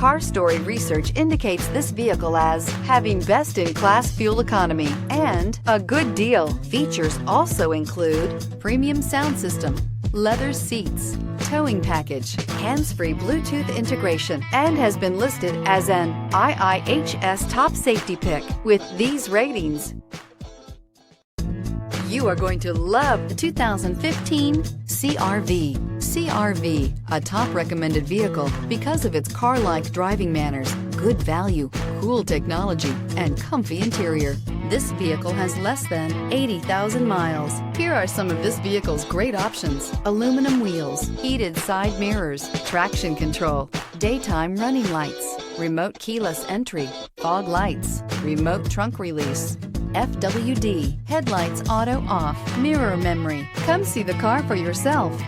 Car Story research indicates this vehicle as having best-in-class fuel economy and a good deal. Features also include premium sound system, leather seats, towing package, hands-free Bluetooth integration, and has been listed as an IIHS top safety pick. With these ratings, you are going to love the 2015 CR-V. CR-V, a top recommended vehicle because of its car-like driving manners, good value, cool technology, and comfy interior. This vehicle has less than 80,000 miles. Here are some of this vehicle's great options: aluminum wheels, heated side mirrors, traction control, daytime running lights, remote keyless entry, fog lights, remote trunk release, FWD, headlights auto off, mirror memory. Come see the car for yourself.